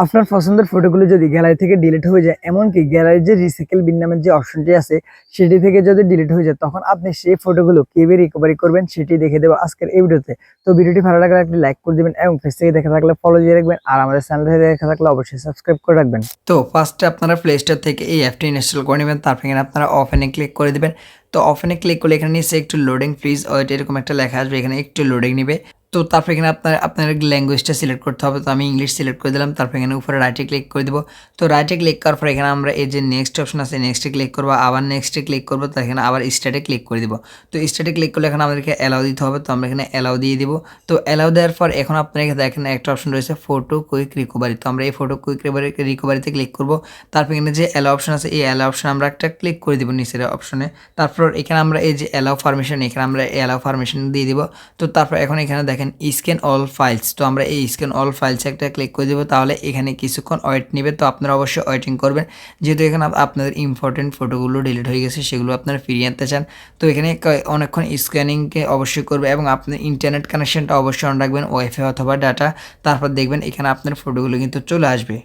আপনার পছন্দের ফটোগুলো যদি গ্যালারি থেকে ডিলিট হয়ে যায়, এমনকি গ্যালারির যে রিসাইকেল বিন নামের যে অপশনটি আছে সেটি থেকে যদি ডিলিট হয়ে যায়, তখন আপনি সেই ফটোগুলো কিভাবে রিকভারি করবেন সেটি দেখে দেবো আজকের এই ভিডিওতে। তো ভিডিওটি ভালো লাগলে একটি লাইক করে দিবেন এবং পেজ থেকে দেখে থাকলে ফলো দিয়ে রাখবেন, আর আমাদের চ্যানেল থেকে দেখে থাকলে অবশ্যই সাবস্ক্রাইব করে রাখবেন। তো ফার্স্টে আপনারা প্লে স্টোর থেকে এই অ্যাপটি ইনস্টল করে নেবেন। তারপর এখানে আপনারা ওপেনে ক্লিক করে দিবেন। তো ওপেনে ক্লিক করলে এখানে নিচে একটু লোডিং প্লিজ ওয়েট এরকম একটা লেখা আসবে, এখানে একটু লোডিং নেবে। তো তারপর এখানে আপনার ল্যাঙ্গুয়েজটা সিলেক্ট করতে হবে। তো আমি ইংলিশ সিলেক্ট করে দিলাম। তারপর এখানে উপরে রাইটে ক্লিক করে দেবো। তো রাইটে ক্লিক করার পর এখানে আমরা এই যে নেক্সট অপশন আছে নেক্সটে ক্লিক করবো, আবার নেক্সটে ক্লিক করবো। তো এখানে আবার স্টার্টে ক্লিক করে দিব। তো স্টার্টে ক্লিক করলে এখানে আমাদেরকে অ্যালাউ দিতে হবে। তো আমরা এখানে অ্যালাউ দিয়ে দিব। তো অ্যালাউ দেওয়ার পর এখন আপনারা দেখেন একটা অপশন রয়েছে ফটো কুইক রিকভারি। তো আমরা এই ফটো কুইক রিকভারিতে ক্লিক করবো। তারপর এখানে যে অ্যালাউ অপশন আছে এই অ্যালাউ অপশন আমরা একটা ক্লিক করে দিব নিচের অপশনে। তারপর এখানে আমরা এই যে অ্যালাউ পারমিশন, এখানে আমরা অ্যালাউ পারমিশন দিয়ে দিব। তো তারপর এখন এখানে দেখেন স্ক্যান অল ফাইলস। তো আমরা এই স্ক্যান অল ফাইলস একটা ক্লিক করে দেবো। তাহলে এখানে কিছুক্ষণ ওয়েট নেবে। তো আপনারা অবশ্যই ওয়েটিং করবেন, যেহেতু এখানে আপনাদের ইম্পর্টেন্ট ফটোগুলো ডিলিট হয়ে গেছে, সেগুলো আপনারা ফিরিয়ে আনতে চান। তো এখানে অনেকক্ষণ স্ক্যানিংকে অবশ্যই করবে এবং আপনার ইন্টারনেট কানেকশনটা অবশ্যই অন রাখবেন, ওয়াইফাই অথবা ডাটা। তারপর দেখবেন এখানে আপনার ফটোগুলো কিন্তু চলে আসবে।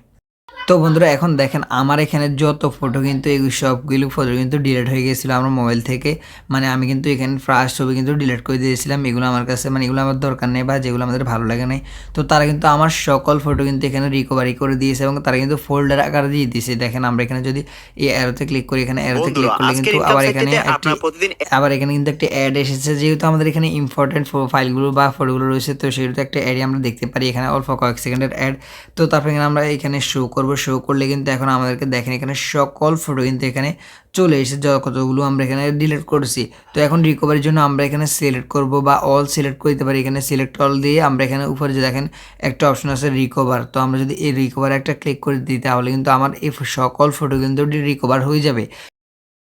তো বন্ধুরা এখন দেখেন আমার এখানে যত ফটো কিন্তু এই সবগুলো ফটো কিন্তু ডিলিট হয়ে গিয়েছিলো আমার মোবাইল থেকে। মানে আমি কিন্তু এখানে ফার্স্ট ছবি কিন্তু ডিলিট করে দিয়েছিলাম। এগুলো আমার কাছে মানে এগুলো আমার দরকার নেই বা যেগুলো আমাদের ভালো লাগে নাই। তো তারা কিন্তু আমার সকল ফটো কিন্তু এখানে রিকভারি করে দিয়েছে এবং তারা কিন্তু ফোল্ডার আকারে দিয়ে দিয়েছে। দেখেন আমরা এখানে যদি এই অ্যারোতে ক্লিক করি, এখানে অ্যারোতে ক্লিক করলে কিন্তু আবার এখানে কিন্তু একটি অ্যাড এসেছে। যেহেতু আমাদের এখানে ইম্পর্টেন্ট ফাইলগুলো বা ফটোগুলো রয়েছে, তো সেগুলো একটা অ্যাডই আমরা দেখতে পারি এখানে অল্প কয়েক সেকেন্ডের অ্যাড। তো তারপর এখানে আমরা এখানে শো করব। শো করলে কিন্তু এখন আমাদেরকে দেখেন এখানে সকল ফটো কিন্তু এখানে চলে এসেছে, কতগুলো আমরা এখানে ডিলিট করেছি। তো এখন রিকভারির জন্য আমরা এখানে সিলেক্ট করব বা অল সিলেক্ট করে দিতে পারি। এখানে সিলেক্ট অল দিয়ে আমরা এখানে উপরে যে দেখেন একটা অপশন আছে রিকভার। তো আমরা যদি এই রিকভার একটা ক্লিক করে দিই তাহলে কিন্তু আমার এই সকল ফটো কিন্তু রিকভার হয়ে যাবে।